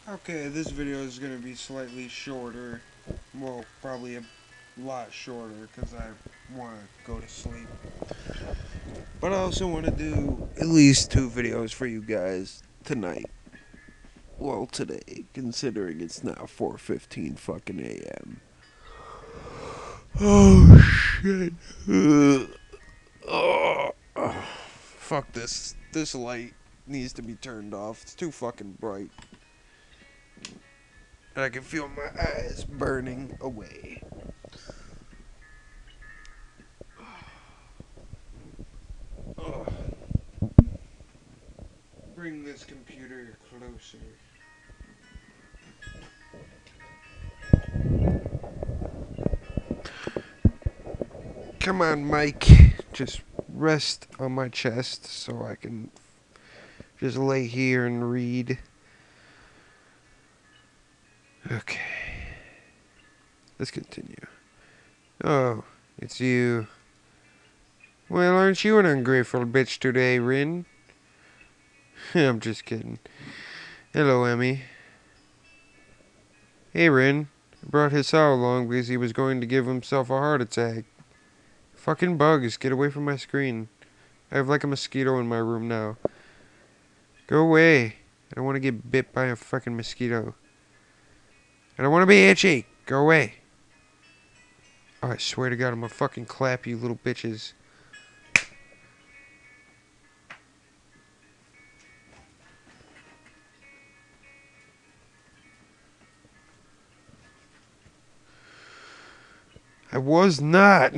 Okay, this video is going to be slightly shorter. Well, probably a lot shorter because I want to go to sleep. But I also want to do at least 2 videos for you guys tonight. Well, today, considering it's now 4:15 fucking a.m. Oh, shit. Oh, fuck this. This light needs to be turned off. It's too fucking bright. And I can feel my eyes burning away. Oh, bring this computer closer. Come on, Mike. Just rest on my chest so I can just lay here and read. Okay. Let's continue. Oh, it's you. Well, aren't you an ungrateful bitch today, Rin? I'm just kidding. Hello, Emmy. Hey, Rin. I brought Hisao along because he was going to give himself a heart attack. Fucking bugs, get away from my screen. I have like a mosquito in my room now. Go away. I don't want to get bit by a fucking mosquito. I don't want to be itchy. Go away. Oh, I swear to God, I'm gonna fucking clap you little bitches. I was not.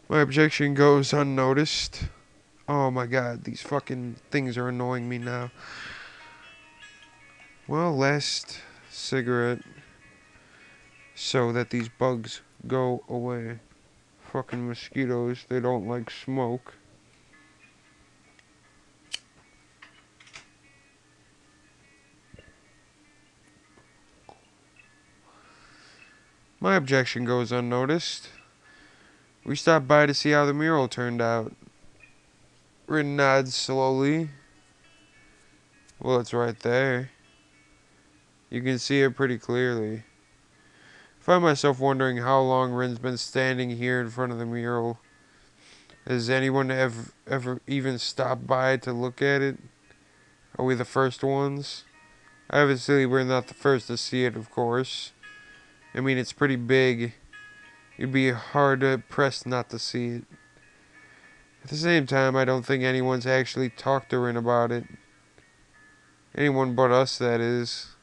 My objection goes unnoticed. Oh my God, these fucking things are annoying me now. Well, last cigarette so that these bugs go away. Fucking mosquitoes, they don't like smoke. My objection goes unnoticed. We stopped by to see how the mural turned out. Rin nods slowly. Well, it's right there. You can see it pretty clearly. I find myself wondering how long Rin's been standing here in front of the mural. Has anyone ever even stopped by to look at it? Are we the first ones? Obviously, we're not the first to see it, of course. I mean, it's pretty big. It'd be hard to press not to see it. At the same time, I don't think anyone's actually talked to Rin about it. Anyone but us, that is.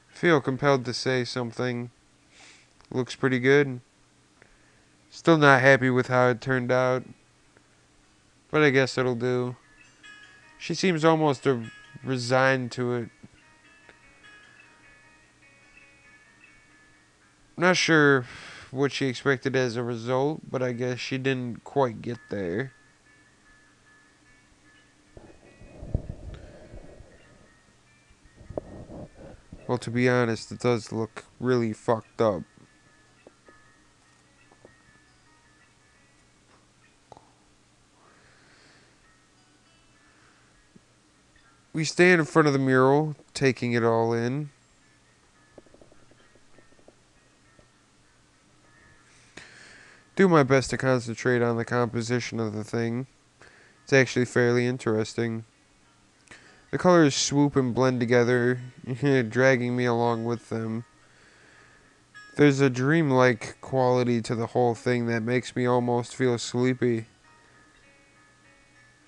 I feel compelled to say something. Looks pretty good. Still not happy with how it turned out, but I guess it'll do. She seems almost resigned to it. I'm not sure what she expected as a result, but I guess she didn't quite get there. Well, to be honest, it does look really fucked up. We stand in front of the mural, taking it all in. Do my best to concentrate on the composition of the thing. It's actually fairly interesting. The colors swoop and blend together, dragging me along with them. There's a dreamlike quality to the whole thing that makes me almost feel sleepy.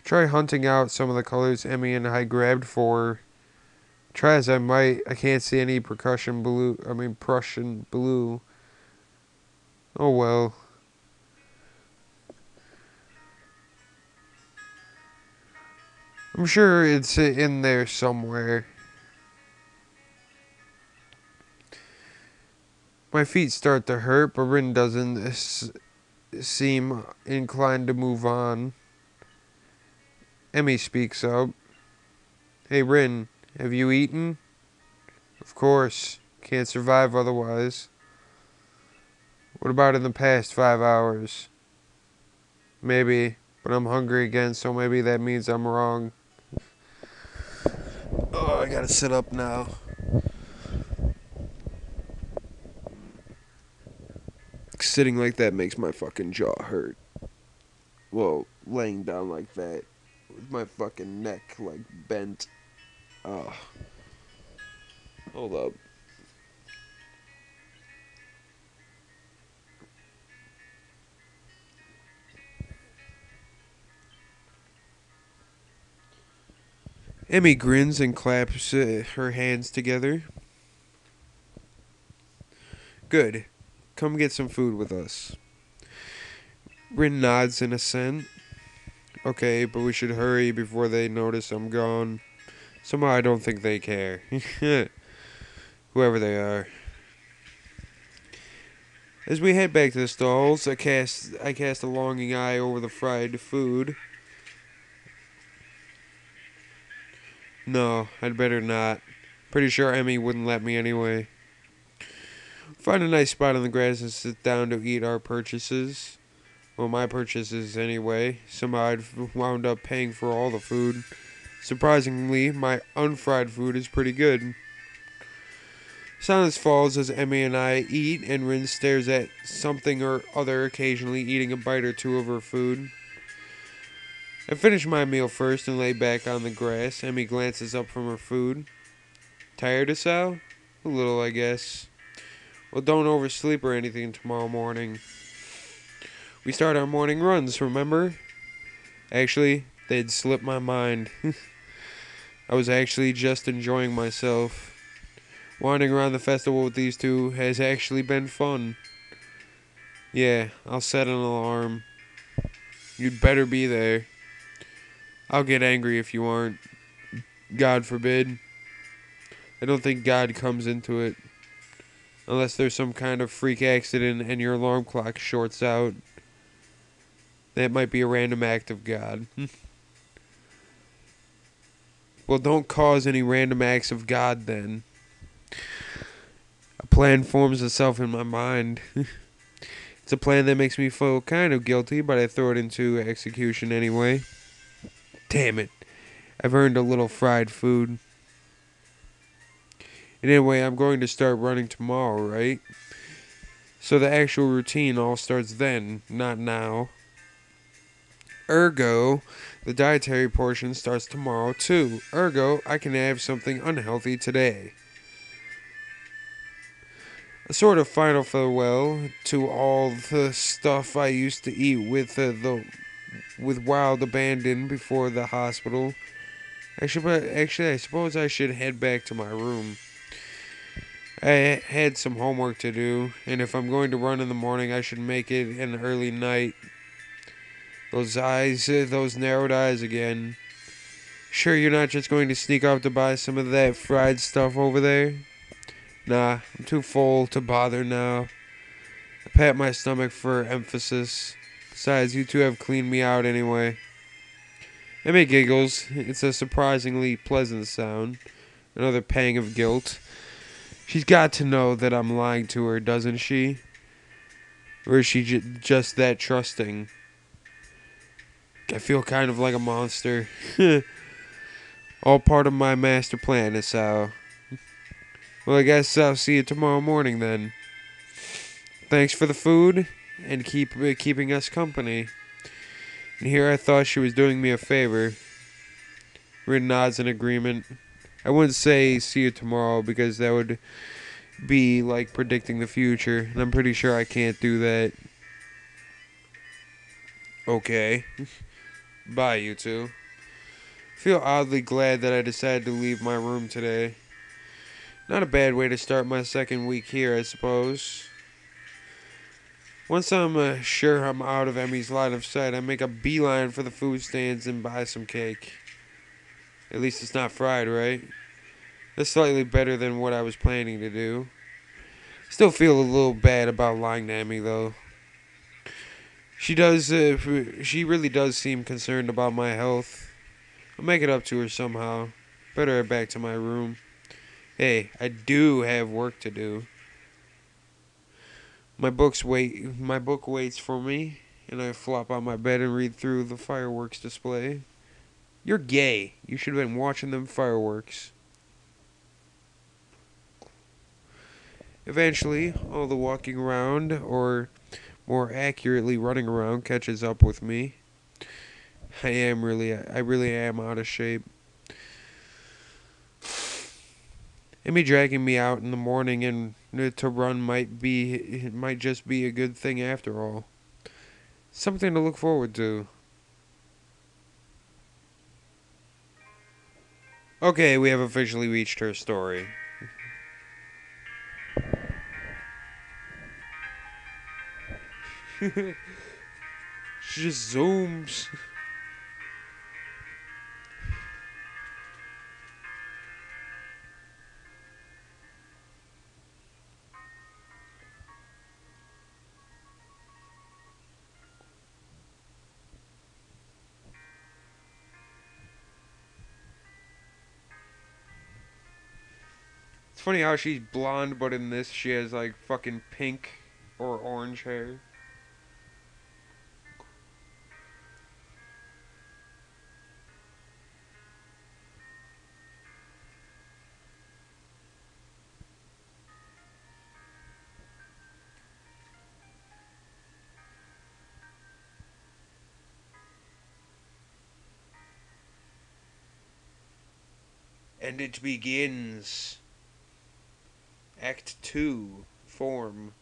Try hunting out some of the colors Emmy and I grabbed for. Try as I might, I can't see any Prussian blue. Oh well. I'm sure it's in there somewhere. My feet start to hurt, but Rin doesn't seem inclined to move on. Emmy speaks up. Hey Rin, have you eaten? Of course. Can't survive otherwise. What about in the past 5 hours? Maybe, but I'm hungry again, so maybe that means I'm wrong. Oh, I gotta sit up now. Sitting like that makes my fucking jaw hurt. Well, laying down like that with my fucking neck like bent. Oh, hold up. Emmy grins and claps her hands together. Good. Come get some food with us. Rin nods in assent. Okay, but we should hurry before they notice I'm gone. Somehow I don't think they care. Whoever they are. As we head back to the stalls, I cast a longing eye over the fried food. No, I'd better not. Pretty sure Emmy wouldn't let me anyway. Find a nice spot on the grass and sit down to eat our purchases. Well, my purchases anyway. Somehow I'd wound up paying for all the food. Surprisingly, my unfried food is pretty good. Silence falls as Emmy and I eat, and Rin stares at something or other, occasionally eating a bite or two of her food. I finish my meal first and lay back on the grass. Emmy glances up from her food. Tired, Sal? A little, I guess. Well, don't oversleep or anything tomorrow morning. We start our morning runs, remember? Actually, they'd slipped my mind. I was actually just enjoying myself. Wandering around the festival with these two has actually been fun. Yeah, I'll set an alarm. You'd better be there. I'll get angry if you aren't. God forbid. I don't think God comes into it. Unless there's some kind of freak accident and your alarm clock shorts out. That might be a random act of God. Well, don't cause any random acts of God then. A plan forms itself in my mind. It's a plan that makes me feel kind of guilty, but I throw it into execution anyway. Damn it. I've earned a little fried food. And anyway, I'm going to start running tomorrow, right? So the actual routine all starts then, not now. Ergo, the dietary portion starts tomorrow too. Ergo, I can have something unhealthy today. A sort of final farewell to all the stuff I used to eat with wild abandon before the hospital. Actually, I suppose I should head back to my room. I had some homework to do, and if I'm going to run in the morning, I should make it an early night. Those eyes, those narrowed eyes again. Sure you're not just going to sneak off to buy some of that fried stuff over there? Nah, I'm too full to bother now. I pat my stomach for emphasis. Besides, you two have cleaned me out anyway. Emmy giggles. It's a surprisingly pleasant sound. Another pang of guilt. She's got to know that I'm lying to her, doesn't she? Or is she just that trusting? I feel kind of like a monster. All part of my master plan, is how. Well, I guess I'll see you tomorrow morning then. Thanks for the food and keeping us company. And here I thought she was doing me a favor. Rin nods in agreement. I wouldn't say see you tomorrow because that would be like predicting the future, and I'm pretty sure I can't do that. Okay. Bye, you two. Feel oddly glad that I decided to leave my room today. Not a bad way to start my second week here, I suppose. Once I'm sure I'm out of Emmy's line of sight, I make a beeline for the food stands and buy some cake. At least it's not fried, right? That's slightly better than what I was planning to do. Still feel a little bad about lying to Emmy, though. She really does seem concerned about my health. I'll make it up to her somehow. Better head back to my room. Hey, I do have work to do. My book waits for me, and I flop on my bed and read through the fireworks display. You're gay. You should have been watching them fireworks. Eventually, all the walking around, or more accurately running around, catches up with me. I really am out of shape. And me dragging me out in the morning and to run might just be a good thing after all. Something to look forward to. Okay, we have officially reached her story. She just zooms. It's funny how she's blonde, but in this she has like fucking pink or orange hair. And it begins. Act 2. Form.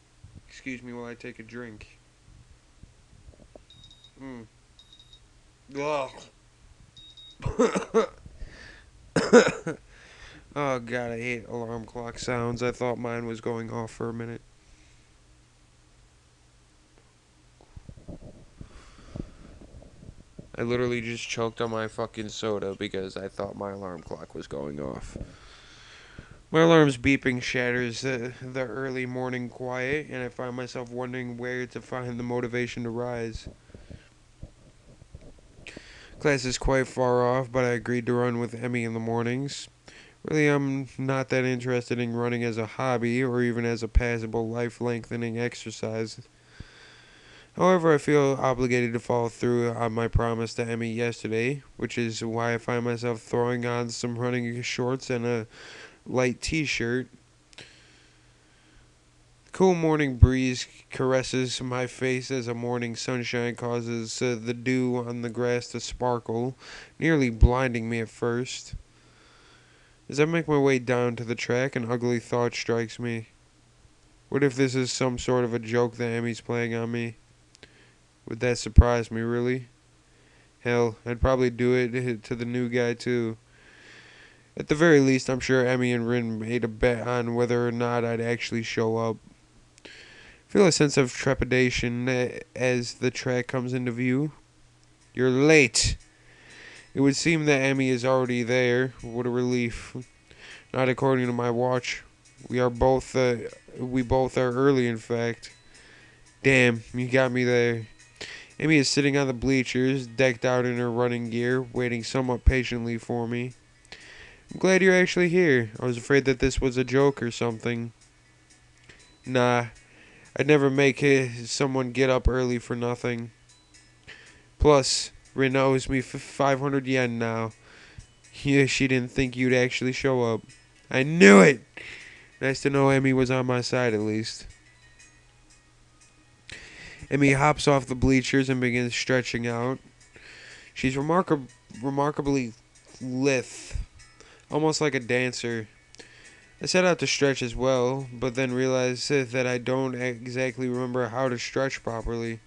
Excuse me while I take a drink. Mm. Ugh. Oh god, I hate alarm clock sounds. I thought mine was going off for a minute. I literally just choked on my fucking soda because I thought my alarm clock was going off. My alarm's beeping shatters the early morning quiet, and I find myself wondering where to find the motivation to rise. Class is quite far off, but I agreed to run with Emmy in the mornings. Really, I'm not that interested in running as a hobby or even as a passable life lengthening exercise. However, I feel obligated to follow through on my promise to Emmy yesterday, which is why I find myself throwing on some running shorts and a light t shirt. Cool morning breeze caresses my face as a morning sunshine causes the dew on the grass to sparkle, nearly blinding me at first. As I make my way down to the track, an ugly thought strikes me. What if this is some sort of a joke that Emmy's playing on me? Would that surprise me, really? Hell, I'd probably do it to the new guy, too. At the very least, I'm sure Emmy and Rin made a bet on whether or not I'd actually show up. Feel a sense of trepidation as the track comes into view. You're late. It would seem that Emmy is already there. What a relief. Not according to my watch. We both are early, in fact. Damn, you got me there. Emmy is sitting on the bleachers, decked out in her running gear, waiting somewhat patiently for me. I'm glad you're actually here. I was afraid that this was a joke or something. Nah, I'd never make someone get up early for nothing. Plus, Rin owes me 500 yen now. Yeah, she didn't think you'd actually show up. I knew it! Nice to know Emmy was on my side at least. Emmy hops off the bleachers and begins stretching out. She's remarkably lithe, almost like a dancer. I set out to stretch as well, but then realized that I don't exactly remember how to stretch properly.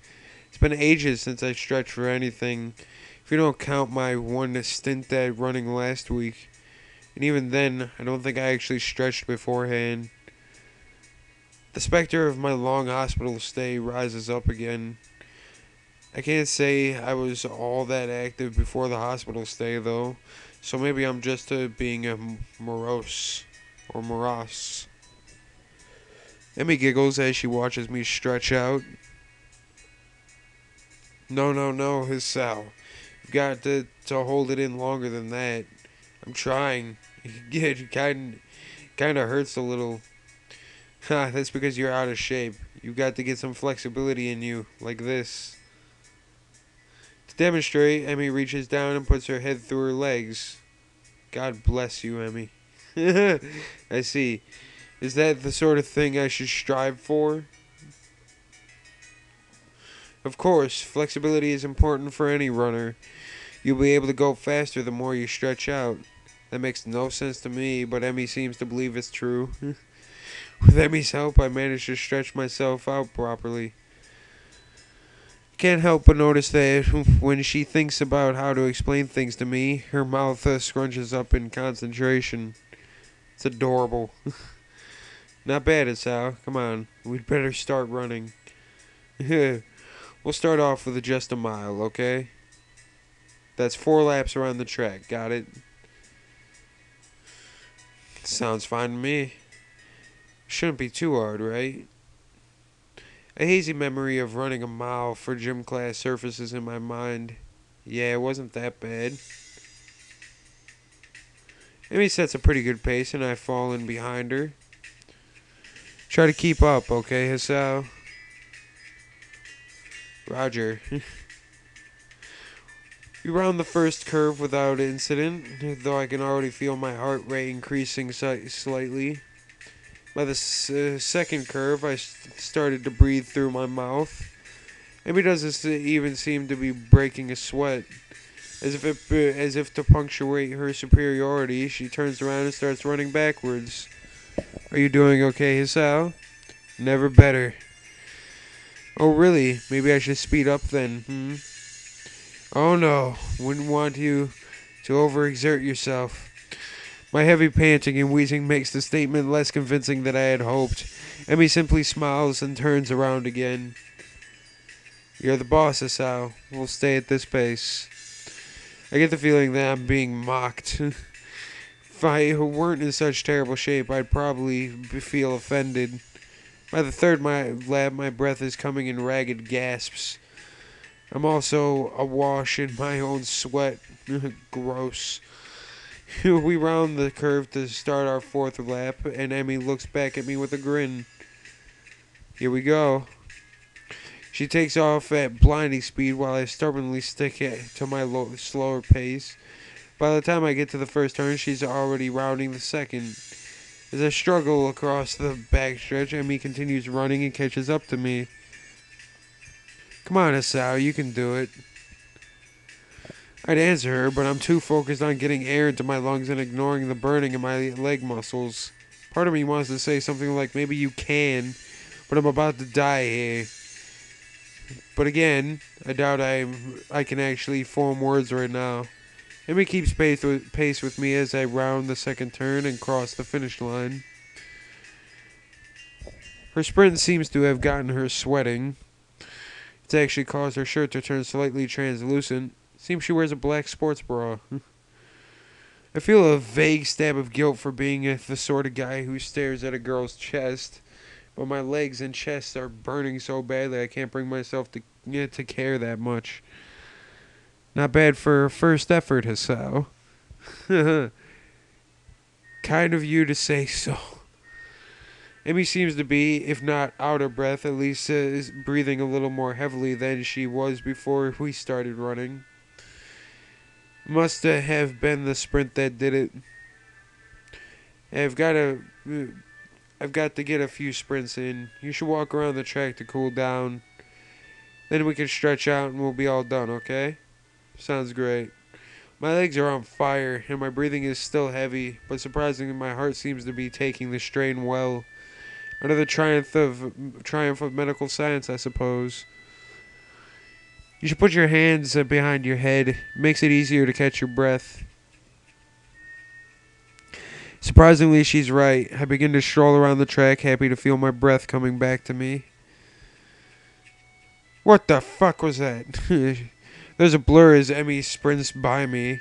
It's been ages since I stretched for anything, if you don't count my one stint at running last week. And even then, I don't think I actually stretched beforehand. The specter of my long hospital stay rises up again. I can't say I was all that active before the hospital stay, though, so maybe I'm just being a morose. Or morass. Emmy giggles as she watches me stretch out. No, his Sal. You've got to hold it in longer than that. I'm trying. It kind of hurts a little. Ha, that's because you're out of shape. You've got to get some flexibility in you, like this. To demonstrate, Emmy reaches down and puts her head through her legs. God bless you, Emmy. I see. Is that the sort of thing I should strive for? Of course, flexibility is important for any runner. You'll be able to go faster the more you stretch out. That makes no sense to me, but Emmy seems to believe it's true. With Emmy's help, I managed to stretch myself out properly. Can't help but notice that when she thinks about how to explain things to me, her mouth scrunches up in concentration. It's adorable. Not bad, Asao. Come on, we'd better start running. We'll start off with just a mile, okay? That's 4 laps around the track, got it? Sounds fine to me. Shouldn't be too hard, right? A hazy memory of running a mile for gym class surfaces in my mind. Yeah, it wasn't that bad. Amy sets a pretty good pace and I fall in behind her. Try to keep up, okay, Hasao? Roger. We round the first curve without incident, though I can already feel my heart rate increasing slightly. By the second curve, I started to breathe through my mouth. Amy doesn't even seem to be breaking a sweat. As if to punctuate her superiority, she turns around and starts running backwards. Are you doing okay, Hisao? Never better. Oh, really? Maybe I should speed up then, Oh no, wouldn't want you to overexert yourself. My heavy panting and wheezing makes the statement less convincing than I had hoped. Emmy simply smiles and turns around again. You're the boss, Asao. We'll stay at this pace. I get the feeling that I'm being mocked. If I weren't in such terrible shape, I'd probably feel offended. By the third lap, my breath is coming in ragged gasps. I'm also awash in my own sweat. Gross. We round the curve to start our 4th lap, and Emmy looks back at me with a grin. Here we go. She takes off at blinding speed while I stubbornly stick to my slower pace. By the time I get to the first turn, she's already rounding the second. As I struggle across the backstretch, Emmy continues running and catches up to me. Come on, Asao, you can do it. I'd answer her, but I'm too focused on getting air into my lungs and ignoring the burning in my leg muscles. Part of me wants to say something like, maybe you can, but I'm about to die here. But again, I doubt I can actually form words right now. Emmy keeps pace with me as I round the second turn and cross the finish line. Her sprint seems to have gotten her sweating. It's actually caused her shirt to turn slightly translucent. Seems she wears a black sports bra. I feel a vague stab of guilt for being the sort of guy who stares at a girl's chest, but my legs and chest are burning so badly I can't bring myself to care that much. Not bad for a first effort, Hasao. Kind of you to say so. Amy seems to be, if not out of breath, at least breathing a little more heavily than she was before we started running. Must have been the sprint that did it. I've got to get a few sprints in. You should walk around the track to cool down. Then we can stretch out and we'll be all done, okay? Sounds great. My legs are on fire and my breathing is still heavy, but surprisingly my heart seems to be taking the strain well. Another triumph of medical science, I suppose. You should put your hands behind your head. It makes it easier to catch your breath. Surprisingly, she's right. I begin to stroll around the track, happy to feel my breath coming back to me. What the fuck was that? There's a blur as Emmy sprints by me.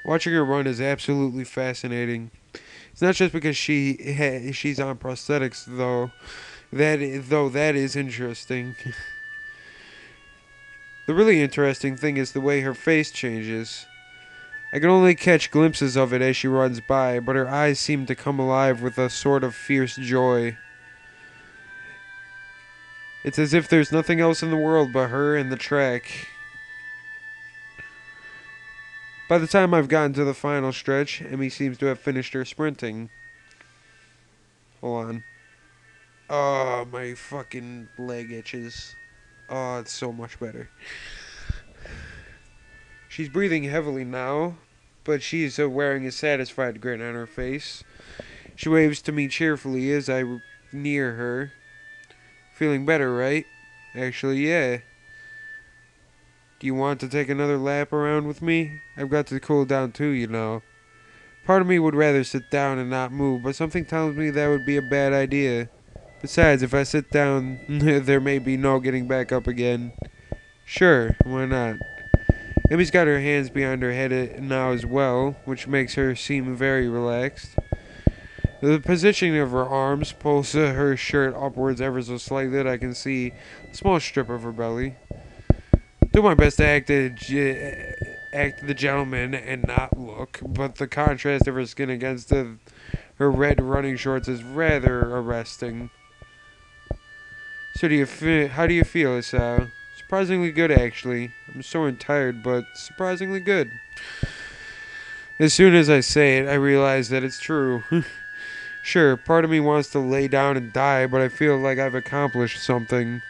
Watching her run is absolutely fascinating. It's not just because she's on prosthetics, though. That is interesting. The really interesting thing is the way her face changes. I can only catch glimpses of it as she runs by, but her eyes seem to come alive with a sort of fierce joy. It's as if there's nothing else in the world but her and the track. By the time I've gotten to the final stretch, Emmy seems to have finished her sprinting. Hold on. Oh, my fucking leg itches. Oh, it's so much better. She's breathing heavily now, but she's wearing a satisfied grin on her face. She waves to me cheerfully as I near her. Feeling better, right? Actually, yeah. Do you want to take another lap around with me? I've got to cool down too, you know. Part of me would rather sit down and not move, but something tells me that would be a bad idea. Besides, if I sit down, there may be no getting back up again. Sure, why not? Emmy's got her hands behind her head now as well, which makes her seem very relaxed. The positioning of her arms pulls her shirt upwards ever so slightly that I can see a small strip of her belly. Do my best to act the gentleman and not look, but the contrast of her skin against her red running shorts is rather arresting. So how do you feel, Isao? Surprisingly good, actually. I'm sore and tired, but surprisingly good. As soon as I say it, I realize that it's true. Sure, part of me wants to lay down and die, but I feel like I've accomplished something.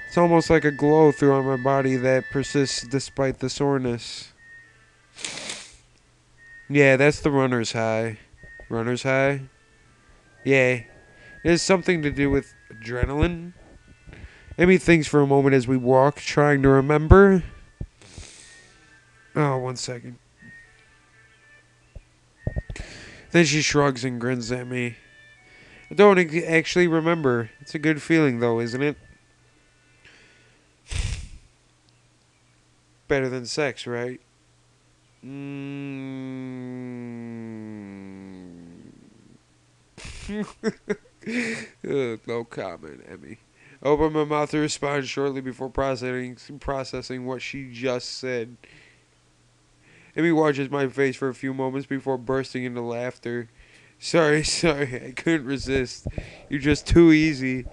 It's almost like a glow throughout my body that persists despite the soreness. Yeah, that's the runner's high. Runner's high? Yeah. It has something to do with adrenaline. Emmy thinks for a moment as we walk, trying to remember. Oh, 1 second. Then she shrugs and grins at me. I don't actually remember. It's a good feeling, though, isn't it? Better than sex, right? No comment, Emmy. I open my mouth to respond shortly before processing what she just said. Emmy watches my face for a few moments before bursting into laughter. Sorry, I couldn't resist. You're just too easy.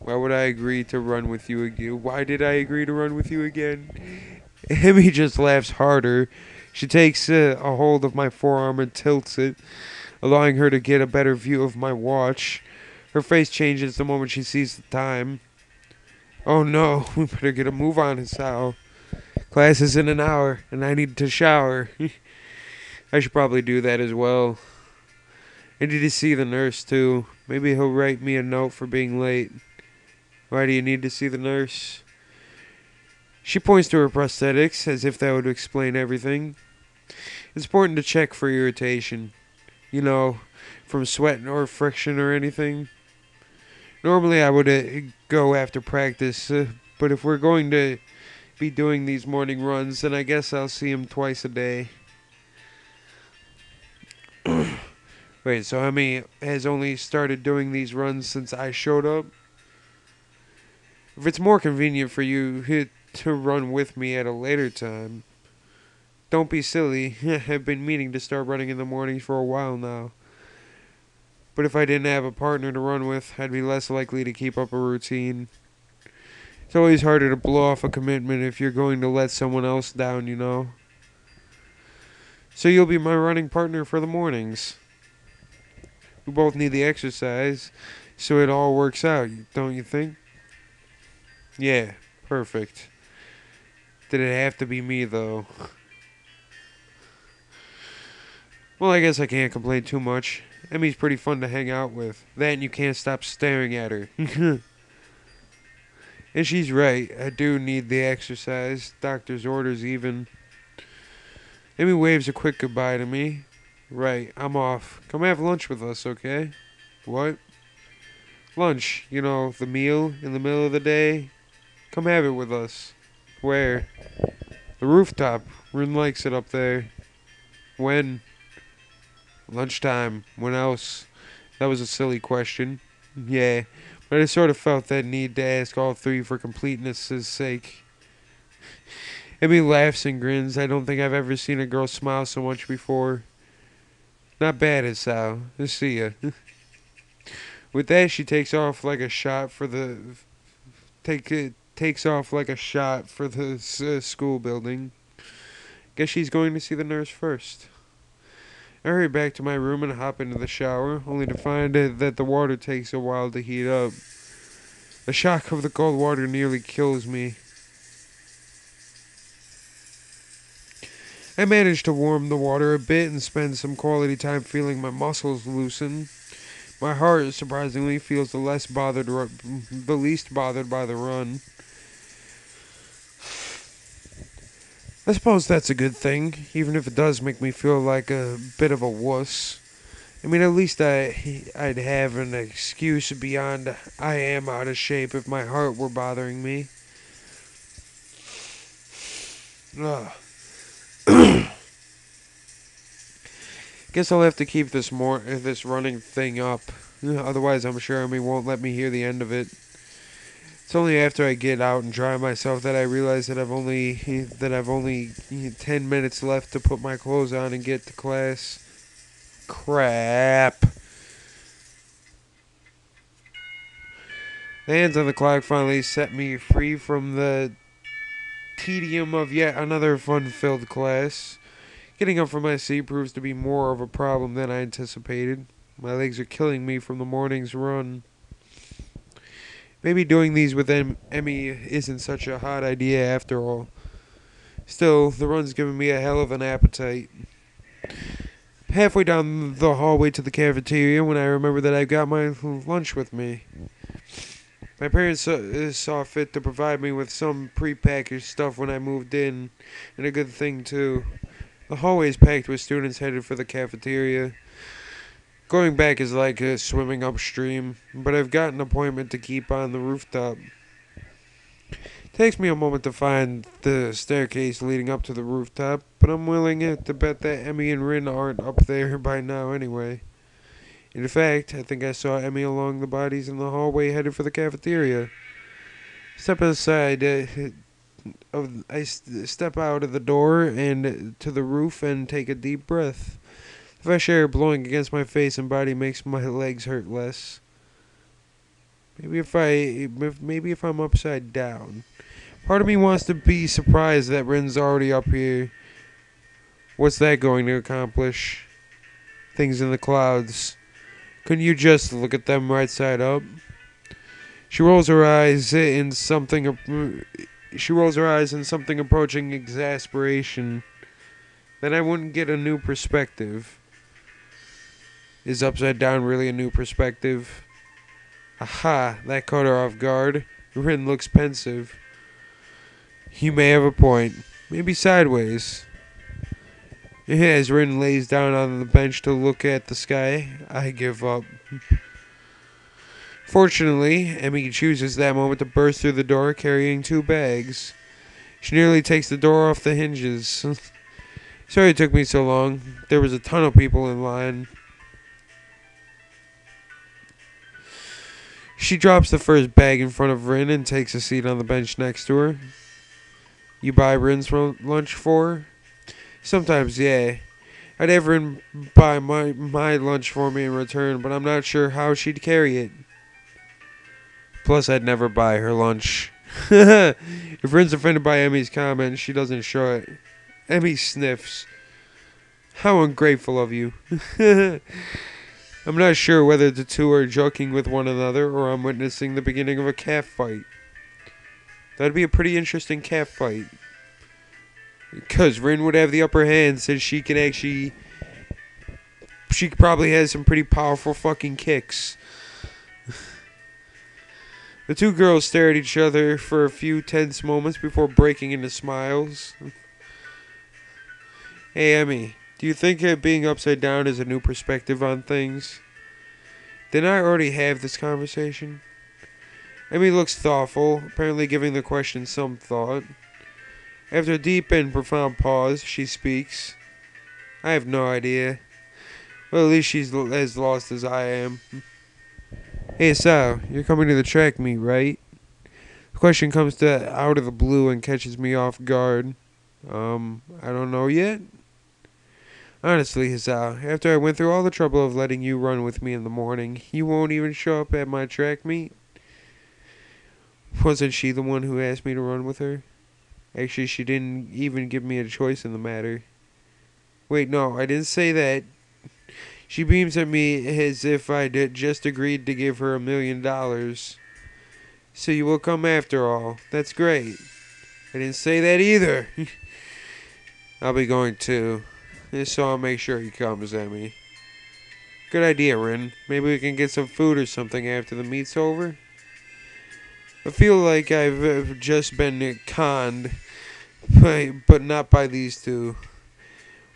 Why would I agree to run with you again? Why did I agree to run with you again? Emmy just laughs harder. She takes a hold of my forearm and tilts it, allowing her to get a better view of my watch. Her face changes the moment she sees the time. Oh no, we better get a move on, Isao. Class is in an hour, and I need to shower. I should probably do that as well. I need to see the nurse, too. Maybe he'll write me a note for being late. Why do you need to see the nurse? She points to her prosthetics, as if that would explain everything. It's important to check for irritation. You know, from sweat or friction or anything. Normally I would go after practice, but if we're going to be doing these morning runs, then I guess I'll see him twice a day. Wait, so Emi has only started doing these runs since I showed up? If it's more convenient for you to run with me at a later time, don't be silly. I've been meaning to start running in the mornings for a while now. But if I didn't have a partner to run with, I'd be less likely to keep up a routine. It's always harder to blow off a commitment if you're going to let someone else down, you know. So you'll be my running partner for the mornings. We both need the exercise, so it all works out, don't you think? Yeah, perfect. Did it have to be me, though? Well, I guess I can't complain too much. Emmy's pretty fun to hang out with. That and you can't stop staring at her. And she's right. I do need the exercise. Doctor's orders even. Emmy waves a quick goodbye to me. Right, I'm off. Come have lunch with us, okay? What? Lunch. You know, the meal in the middle of the day. Come have it with us. Where? The rooftop. Rin likes it up there. When? Lunchtime. When else? That was a silly question. Yeah, but I sort of felt that need to ask all three for completeness' sake. Emmy laughs and grins. I don't think I've ever seen a girl smile so much before. Not bad, Isao. See ya. With that, she takes off like a shot for the takes off like a shot for the school building. Guess she's going to see the nurse first. I hurry back to my room and hop into the shower, only to find that the water takes a while to heat up. The shock of the cold water nearly kills me. I manage to warm the water a bit and spend some quality time feeling my muscles loosen. My heart, surprisingly, feels the least bothered by the run. I suppose that's a good thing, even if it does make me feel like a bit of a wuss. I mean, at least I'd have an excuse beyond I am out of shape if my heart were bothering me. Ugh. Guess I'll have to keep this running thing up. Otherwise, I'm sure Emi won't let me hear the end of it. It's only after I get out and dry myself that I realize that I've only 10 minutes left to put my clothes on and get to class. Crap. The hands on the clock finally set me free from the tedium of yet another fun-filled class. Getting up from my seat proves to be more of a problem than I anticipated. My legs are killing me from the morning's run. Maybe doing these with Emi isn't such a hot idea after all. Still, the run's giving me a hell of an appetite. Halfway down the hallway to the cafeteria when I remember that I got my lunch with me. My parents saw fit to provide me with some prepackaged stuff when I moved in, and a good thing too. The hallway is packed with students headed for the cafeteria. Going back is like swimming upstream, but I've got an appointment to keep on the rooftop. It takes me a moment to find the staircase leading up to the rooftop, but I'm willing to bet that Emi and Rin aren't up there by now anyway. In fact, I think I saw Emi along the bodies in the hallway headed for the cafeteria. Step aside. I step out of the door and to the roof and take a deep breath. The fresh air blowing against my face and body makes my legs hurt less. Maybe if I'm upside down. Part of me wants to be surprised that Rin's already up here. What's that going to accomplish? Things in the clouds. Couldn't you just look at them right side up? She rolls her eyes in something approaching exasperation. Then I wouldn't get a new perspective. Is upside down really a new perspective? Aha, that caught her off guard. Rin looks pensive. You may have a point. Maybe sideways. As Rin lays down on the bench to look at the sky, I give up. Fortunately, Emi chooses that moment to burst through the door carrying 2 bags. She nearly takes the door off the hinges. Sorry it took me so long. There was a ton of people in line. She drops the first bag in front of Rin and takes a seat on the bench next to her. You buy Rin's lunch for her? Sometimes, yeah. I'd have Rin buy my lunch for me in return, but I'm not sure how she'd carry it. Plus, I'd never buy her lunch. If Rin's offended by Emi's comment, she doesn't show it. Emi sniffs. How ungrateful of you. I'm not sure whether the two are joking with one another or I'm witnessing the beginning of a calf fight. That'd be a pretty interesting calf fight. Because Rin would have the upper hand since she probably has some pretty powerful fucking kicks. The two girls stare at each other for a few tense moments before breaking into smiles. Hey, Emi, do you think being upside down is a new perspective on things? Didn't I already have this conversation? Emi looks thoughtful, apparently giving the question some thought. After a deep and profound pause, she speaks. I have no idea. Well, at least she's as lost as I am. Hey, Sal, you're coming to the track meet, right? The question comes out of the blue and catches me off guard. I don't know yet. Honestly, Hazal, after I went through all the trouble of letting you run with me in the morning, you won't even show up at my track meet? Wasn't she the one who asked me to run with her? Actually, she didn't even give me a choice in the matter. Wait, no, I didn't say that. She beams at me as if I'd just agreed to give her $1,000,000. So you will come after all. That's great. I didn't say that either. I'll be going too. So I'll make sure he comes, Emmy. Good idea, Rin. Maybe we can get some food or something after the meet's over. I feel like I've just been conned, but not by these two.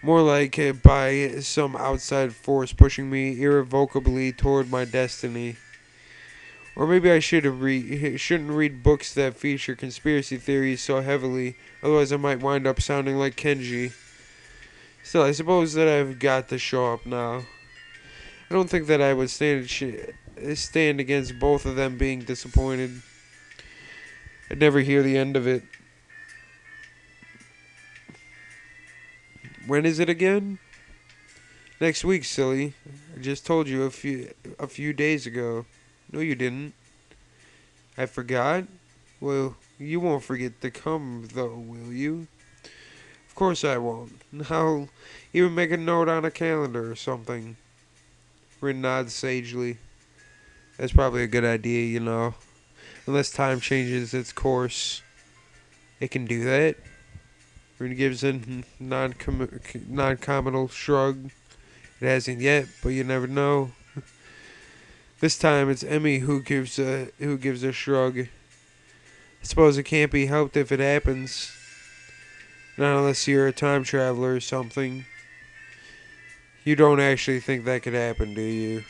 More like by some outside force pushing me irrevocably toward my destiny. Or maybe I shouldn't read books that feature conspiracy theories so heavily, otherwise I might wind up sounding like Kenji. Still, I suppose that I've got to show up now. I don't think that I would stand against both of them being disappointed. I'd never hear the end of it. When is it again? Next week, silly. I just told you a few days ago. No, you didn't. I forgot? Well, you won't forget to come, though, will you? Of course I won't. I'll even make a note on a calendar or something. Rin nods sagely. That's probably a good idea, you know. Unless time changes its course. It can do that. Rin gives a non-committal shrug. It hasn't yet, but you never know. This time it's Emmy who gives a shrug. I suppose it can't be helped if it happens. Not unless you're a time traveler or something. You don't actually think that could happen, do you?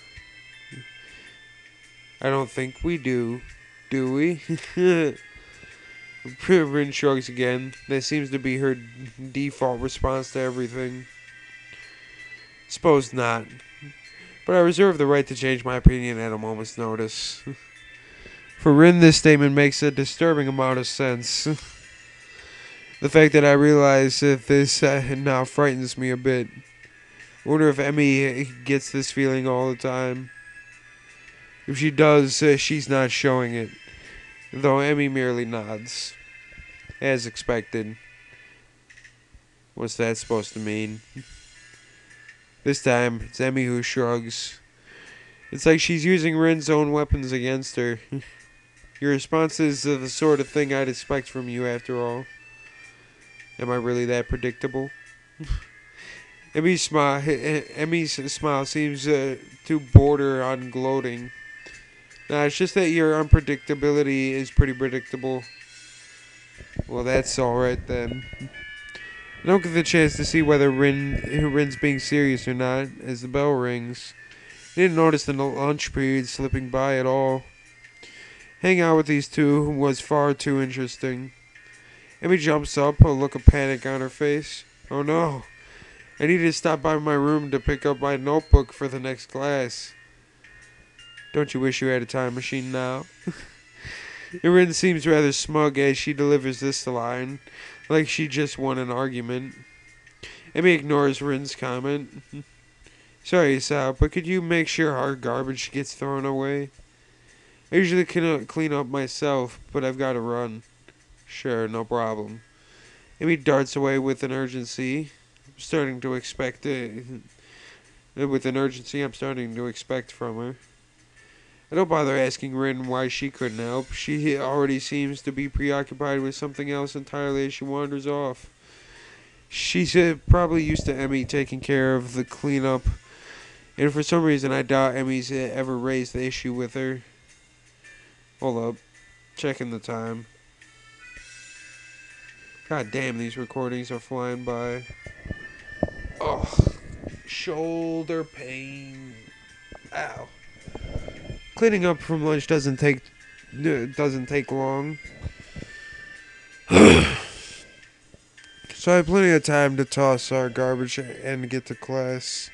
I don't think we do we? Rin shrugs again. That seems to be her default response to everything. Suppose not. But I reserve the right to change my opinion at a moment's notice. For Rin, this statement makes a disturbing amount of sense. The fact that I realize that this now frightens me a bit. I wonder if Emmy gets this feeling all the time. If she does, she's not showing it. Though Emmy merely nods. As expected. What's that supposed to mean? This time, it's Emmy who shrugs. It's like she's using Rin's own weapons against her. Your response is the sort of thing I'd expect from you, after all. Am I really that predictable? Emmy's smile seems to border on gloating. Nah, it's just that your unpredictability is pretty predictable. Well, that's alright then. I don't get the chance to see whether Rin's being serious or not as the bell rings. I didn't notice the lunch period slipping by at all. Hanging out with these two was far too interesting. Emmy jumps up, a look of panic on her face. Oh no. I need to stop by my room to pick up my notebook for the next class. Don't you wish you had a time machine now? Rin seems rather smug as she delivers this line, like she just won an argument. Emmy ignores Rin's comment. Sorry, Sal, but could you make sure our garbage gets thrown away? I usually can clean up myself, but I've got to run. Sure, no problem. Emmy darts away with an urgency. I'm starting to expect from her. I don't bother asking Rin why she couldn't help. She already seems to be preoccupied with something else entirely as she wanders off. She's probably used to Emmy taking care of the cleanup, and for some reason I doubt Emmy's ever raised the issue with her. Hold up. Checking the time. God damn, these recordings are flying by. Oh, shoulder pain. Ow. Cleaning up from lunch doesn't take long. So I have plenty of time to toss our garbage and get to class.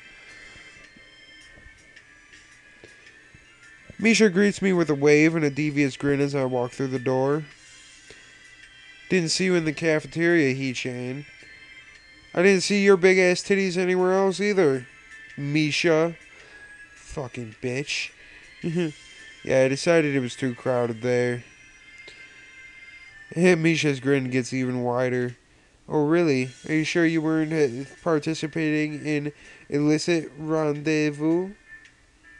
Misha greets me with a wave and a devious grin as I walk through the door. Didn't see you in the cafeteria, He-chan. I didn't see your big ass titties anywhere else either, Misha. Fucking bitch. Yeah, I decided it was too crowded there. Misha's grin gets even wider. Oh, really? Are you sure you weren't participating in illicit rendezvous?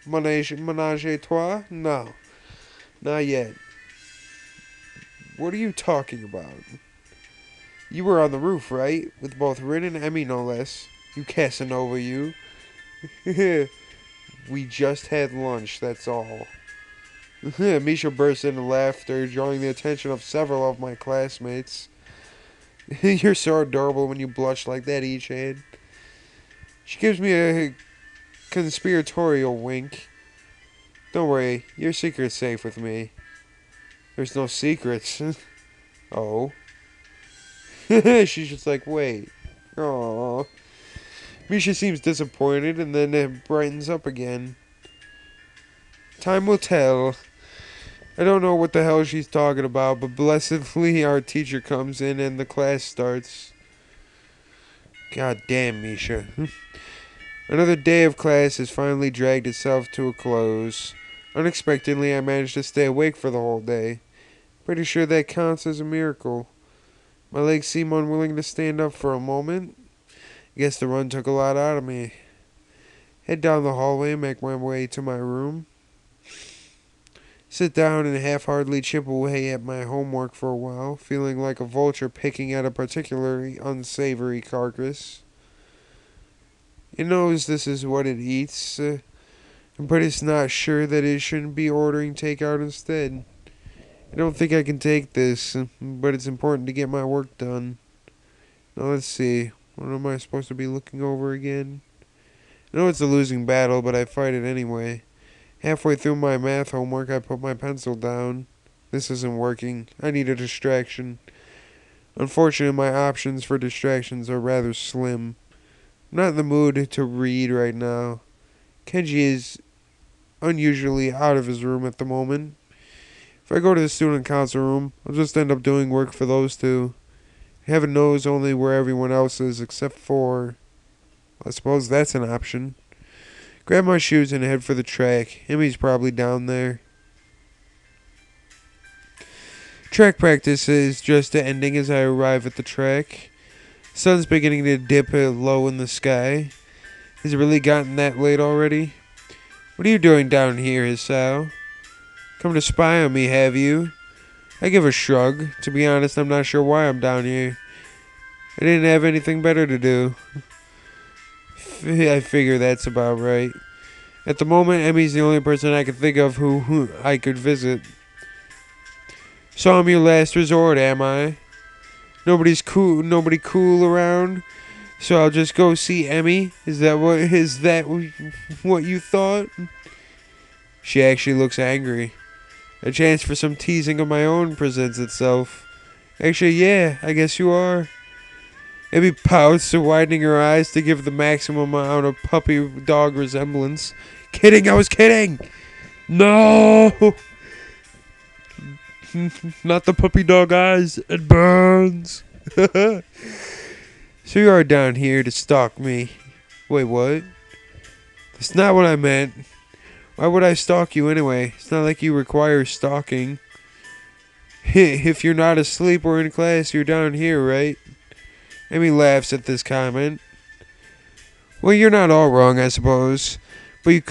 Menage a trois? No, not yet. What are you talking about? You were on the roof, right? With both Rin and Emmy, no less. You Casanova, you. We just had lunch, that's all. Misha burst into laughter, drawing the attention of several of my classmates. You're so adorable when you blush like that, Ichan. She gives me a conspiratorial wink. Don't worry, your secret's safe with me. There's no secrets. Oh. She's just like, wait. Aww. Misha seems disappointed and then it brightens up again. Time will tell. I don't know what the hell she's talking about, but blessedly our teacher comes in and the class starts. God damn, Misha. Another day of class has finally dragged itself to a close. Unexpectedly, I managed to stay awake for the whole day. Pretty sure that counts as a miracle. My legs seem unwilling to stand up for a moment. I guess the run took a lot out of me. Head down the hallway and make my way to my room. Sit down and half-heartedly chip away at my homework for a while, feeling like a vulture picking at a particularly unsavory carcass. It knows this is what it eats, but it's not sure that it shouldn't be ordering takeout instead. I don't think I can take this, but it's important to get my work done. Now let's see, what am I supposed to be looking over again? I know it's a losing battle, but I fight it anyway. Halfway through my math homework, I put my pencil down. This isn't working. I need a distraction. Unfortunately, my options for distractions are rather slim. I'm not in the mood to read right now. Kenji is unusually out of his room at the moment. If I go to the student council room, I'll just end up doing work for those two. Heaven knows only where everyone else is except for... I suppose that's an option. Grab my shoes and head for the track. Emmy's probably down there. Track practice is just ending as I arrive at the track. Sun's beginning to dip low in the sky. Has it really gotten that late already? What are you doing down here, Hisao? Come to spy on me, have you? I give a shrug. To be honest, I'm not sure why I'm down here. I didn't have anything better to do. I figure that's about right. At the moment, Emmy's the only person I can think of who I could visit. So I'm your last resort, am I? Nobody cool around? So I'll just go see Emmy? Is that what you thought? She actually looks angry. A chance for some teasing of my own presents itself. Actually, yeah, I guess you are. Emmy pouts, widening her eyes to give the maximum amount of puppy dog resemblance. Kidding, I was kidding! No! Not the puppy dog eyes, it burns! So you are down here to stalk me. Wait, what? That's not what I meant. Why would I stalk you anyway? It's not like you require stalking. If you're not asleep or in class, you're down here, right? Amy laughs at this comment. Well, you're not all wrong, I suppose. But you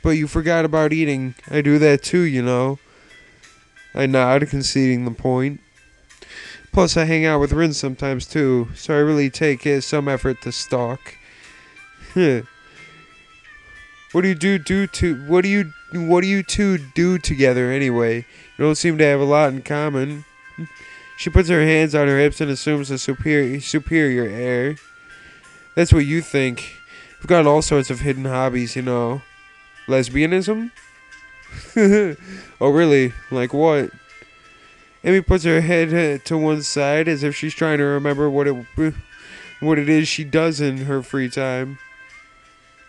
but you forgot about eating. I do that too, you know. I nod, conceding the point. Plus, I hang out with Rin sometimes too, so I really take some effort to stalk. What do you two do together anyway? You don't seem to have a lot in common. She puts her hands on her hips and assumes a superior air. That's what you think. We've got all sorts of hidden hobbies, you know. Lesbianism? Oh, really? Like what? Amy puts her head to one side as if she's trying to remember what it is she does in her free time.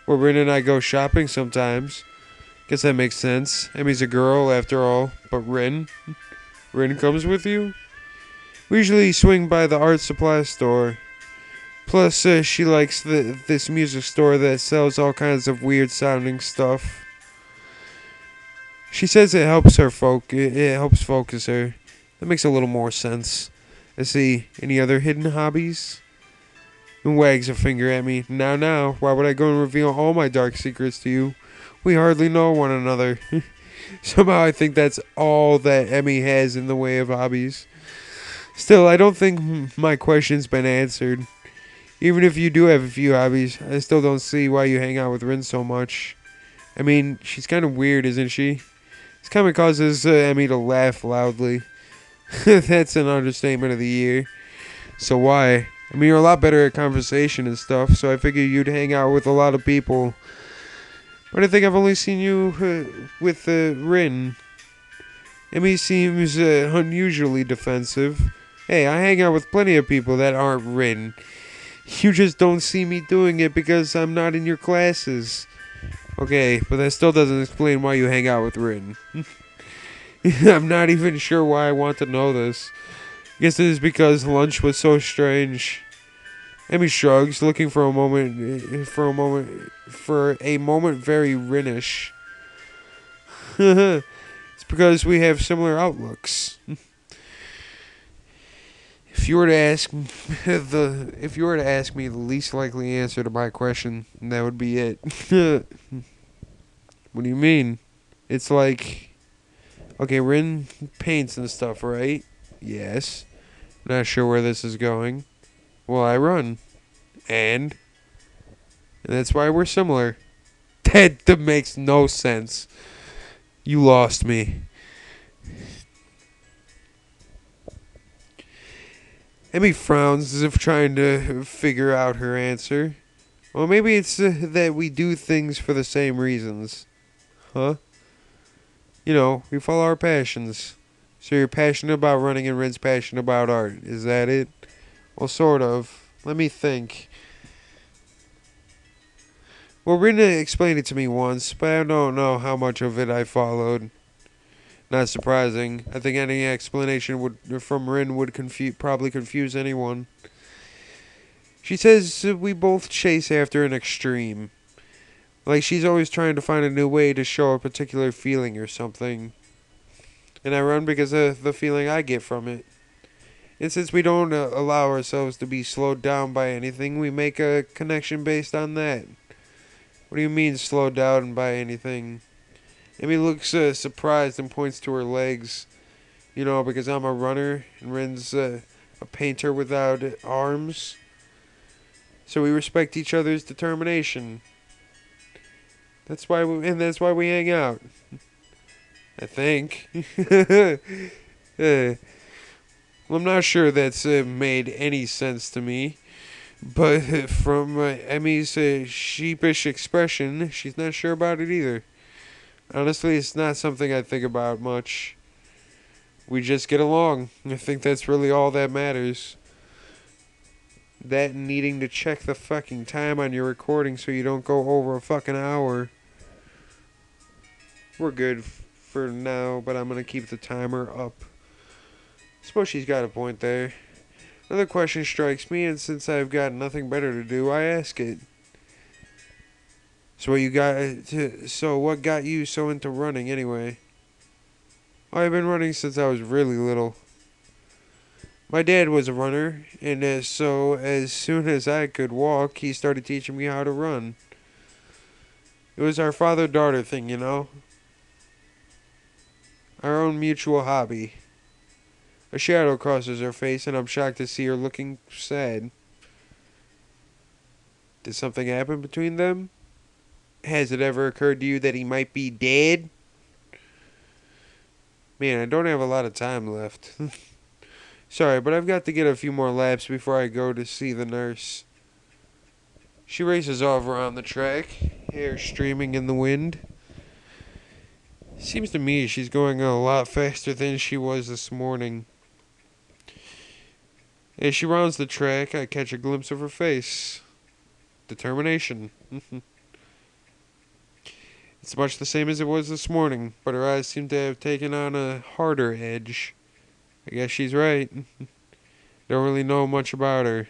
Well, Rin and I go shopping sometimes. Guess that makes sense. Emmy's a girl, after all. But Rin comes with you? We usually swing by the art supply store. Plus, she likes this music store that sells all kinds of weird sounding stuff. She says it helps focus her. That makes a little more sense. I see. Any other hidden hobbies? And wags a finger at me. Now, why would I go and reveal all my dark secrets to you? We hardly know one another. Somehow I think that's all that Emi has in the way of hobbies. Still, I don't think my question's been answered. Even if you do have a few hobbies, I still don't see why you hang out with Rin so much. I mean, she's kind of weird, isn't she? This comment causes Emi to laugh loudly. That's an understatement of the year. So why? I mean, you're a lot better at conversation and stuff, so I figured you'd hang out with a lot of people. But I think I've only seen you with Rin. Emi seems unusually defensive. Hey, I hang out with plenty of people that aren't Rin. You just don't see me doing it because I'm not in your classes. Okay, but that still doesn't explain why you hang out with Rin. I'm not even sure why I want to know this. Guess it is because lunch was so strange. Emi shrugs, looking for a moment very Rinish. It's because we have similar outlooks. If you were to ask me the least likely answer to my question, that would be it. What do you mean? It's like, okay, Rin paints and stuff, right? Yes. Not sure where this is going. Well, I run. And that's why we're similar. That makes no sense. You lost me. Emi frowns as if trying to figure out her answer. Well, maybe it's that we do things for the same reasons. Huh? You know, we follow our passions. So you're passionate about running and Rin's passionate about art. Is that it? Well, sort of. Let me think. Well, Rin explained it to me once, but I don't know how much of it I followed. Not surprising. I think any explanation from Rin would probably confuse anyone. She says we both chase after an extreme. Like she's always trying to find a new way to show a particular feeling or something. And I run because of the feeling I get from it. And since we don't allow ourselves to be slowed down by anything, we make a connection based on that. What do you mean slowed down by anything? Amy looks surprised and points to her legs. You know, because I'm a runner and Rin's a painter without arms. So we respect each other's determination. That's why we hang out. I think. Well, I'm not sure that's made any sense to me. But from Emmy's sheepish expression, she's not sure about it either. Honestly, it's not something I think about much. We just get along. I think that's really all that matters. That and needing to check the fucking time on your recording so you don't go over a fucking hour. We're good for now, but I'm going to keep the timer up. Suppose she's got a point there. Another question strikes me, and since I've got nothing better to do, I ask it. So what got you so into running anyway? Well, I've been running since I was really little. My dad was a runner, and so as soon as I could walk, he started teaching me how to run. It was our father-daughter thing, you know? Our own mutual hobby. A shadow crosses her face, and I'm shocked to see her looking sad. Did something happen between them? Has it ever occurred to you that he might be dead? Man, I don't have a lot of time left. Sorry, but I've got to get a few more laps before I go to see the nurse. She races off around the track, hair streaming in the wind. Seems to me she's going a lot faster than she was this morning. As she rounds the track, I catch a glimpse of her face. Determination. It's much the same as it was this morning, but her eyes seem to have taken on a harder edge. I guess she's right. Don't really know much about her.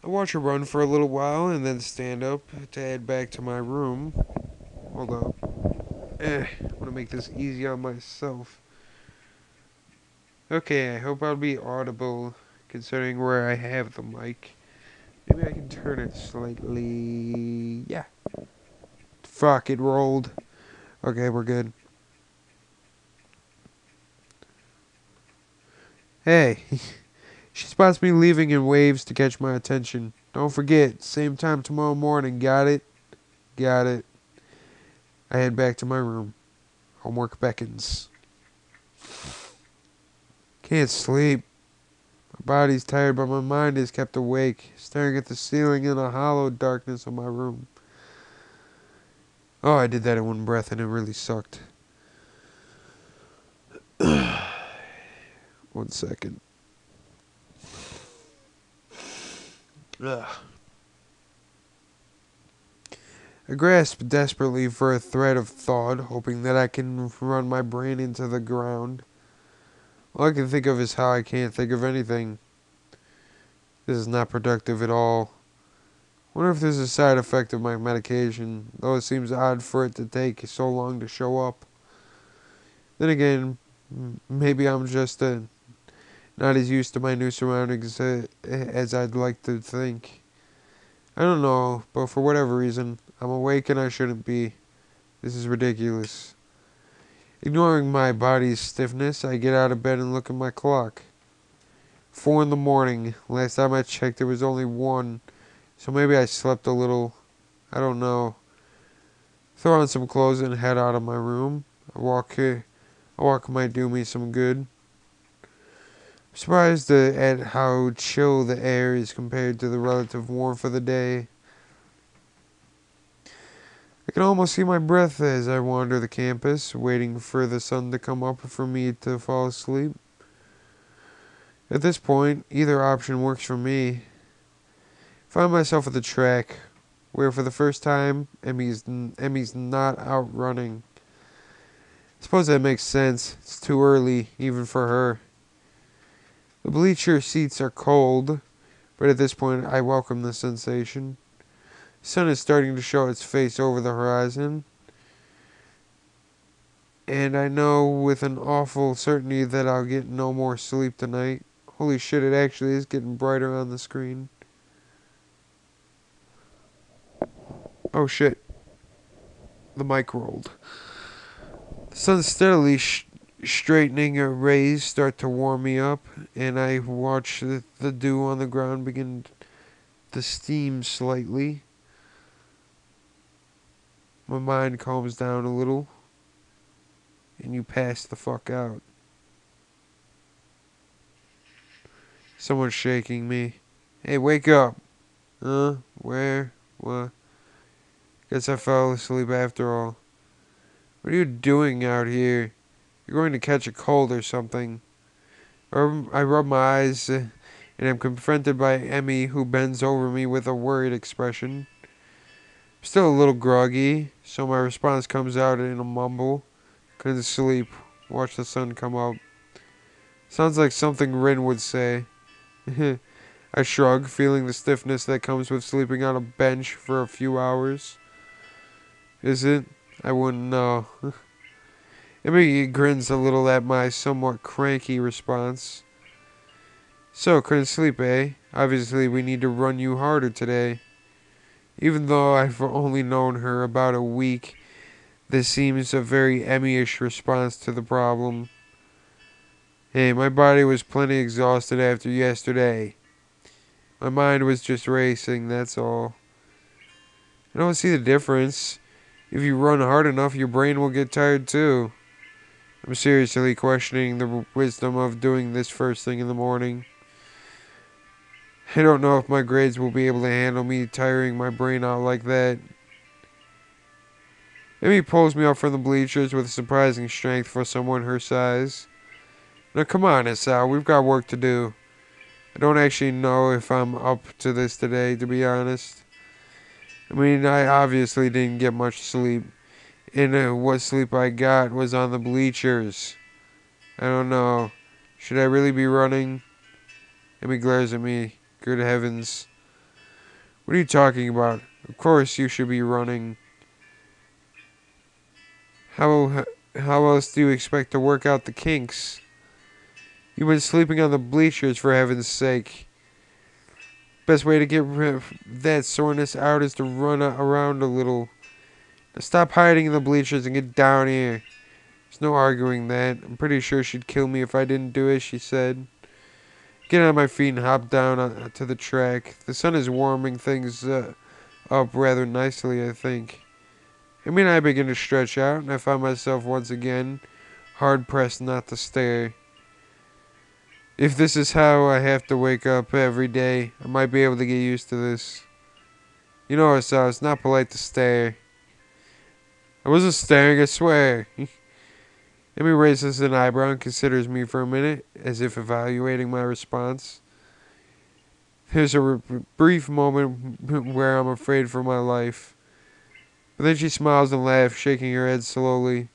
I watch her run for a little while and then stand up to head back to my room. Hold up. I'm gonna make this easy on myself. Okay, I hope I'll be audible considering where I have the mic. Maybe I can turn it slightly. Yeah. Fuck, it rolled. Okay, we're good. Hey, she spots me leaving and waves to catch my attention. Don't forget, same time tomorrow morning, got it? Got it. I head back to my room. Homework beckons. Can't sleep. My body's tired, but my mind is kept awake, staring at the ceiling in the hollow darkness of my room. Oh, I did that in one breath and it really sucked. 1 second. Ugh. I grasp desperately for a thread of thought, hoping that I can run my brain into the ground. All I can think of is how I can't think of anything. This is not productive at all. Wonder if this is a side effect of my medication, though it seems odd for it to take so long to show up. Then again, maybe I'm just not as used to my new surroundings as I'd like to think. I don't know, but for whatever reason, I'm awake and I shouldn't be. This is ridiculous. Ignoring my body's stiffness, I get out of bed and look at my clock. 4 in the morning. Last time I checked, it was only 1, so maybe I slept a little. I don't know. Throw on some clothes and head out of my room. A walk might do me some good. Surprised at how chill the air is compared to the relative warmth of the day. I can almost see my breath as I wander the campus, waiting for the sun to come up for me to fall asleep. At this point, either option works for me. Find myself at the track, where for the first time, Emmy's not out running. I suppose that makes sense. It's too early, even for her. The bleacher seats are cold, but at this point I welcome the sensation. The sun is starting to show its face over the horizon, and I know with an awful certainty that I'll get no more sleep tonight. Holy shit, it actually is getting brighter on the screen. Oh shit, the mic rolled. The sun's steadily straightening rays start to warm me up, and I watch the dew on the ground begin to steam slightly. My mind calms down a little, and you pass the fuck out. Someone's shaking me. Hey, wake up. Where? What? Guess I fell asleep after all. What are you doing out here? You're going to catch a cold or something. I rub my eyes and am confronted by Emmy, who bends over me with a worried expression. I'm still a little groggy, so my response comes out in a mumble. Couldn't sleep. Watch the sun come up. Sounds like something Rin would say. I shrug, feeling the stiffness that comes with sleeping on a bench for a few hours. Is it? I wouldn't know. Emmy grins a little at my somewhat cranky response. So, couldn't sleep, eh? Obviously, we need to run you harder today. Even though I've only known her about a week, this seems a very Emmy-ish response to the problem. Hey, my body was plenty exhausted after yesterday. My mind was just racing, that's all. I don't see the difference. If you run hard enough, your brain will get tired too. I'm seriously questioning the wisdom of doing this first thing in the morning. I don't know if my grades will be able to handle me tiring my brain out like that. Amy pulls me up from the bleachers with surprising strength for someone her size. Now come on, Esau, we've got work to do. I don't actually know if I'm up to this today, to be honest. I mean, I obviously didn't get much sleep. And what sleep I got was on the bleachers. I don't know. Should I really be running? Amy glares at me. Good heavens. What are you talking about? Of course you should be running. How how else do you expect to work out the kinks? You've been sleeping on the bleachers for heaven's sake. Best way to get rid of that soreness out is to run around a little. Now stop hiding in the bleachers and get down here. There's no arguing that. I'm pretty sure she'd kill me if I didn't do it, she said. Get on my feet and hop down to the track. The sun is warming things up rather nicely, I think. Amy and I begin to stretch out, and I find myself once again hard-pressed not to stare. If this is how I have to wake up every day, I might be able to get used to this. You know ourselves, it's not polite to stare. I wasn't staring, I swear. Amy raises an eyebrow and considers me for a minute, as if evaluating my response. There's a brief moment where I'm afraid for my life. But then she smiles and laughs, shaking her head slowly.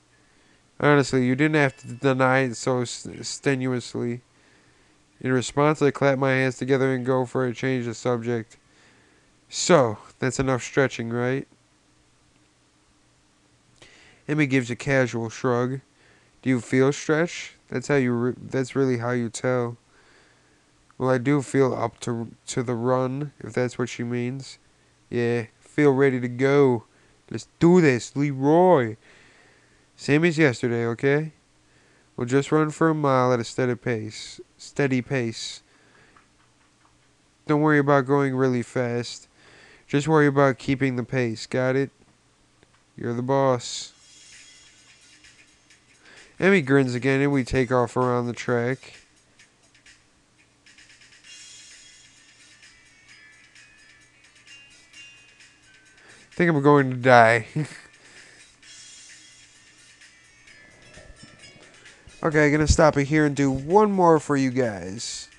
Honestly, you didn't have to deny it so strenuously. In response, I clap my hands together and go for a change of subject. So, that's enough stretching, right? Emmy gives a casual shrug. Do you feel stretch? That's that's really how you tell. Well, I do feel up to the run, if that's what she means. Yeah, feel ready to go. Let's do this, Leroy. Same as yesterday, okay? We'll just run for a mile at a steady pace. Steady pace. Don't worry about going really fast. Just worry about keeping the pace. Got it? You're the boss. Emmy grins again and we take off around the track. I think I'm going to die. Okay, I'm going to stop it here and do one more for you guys.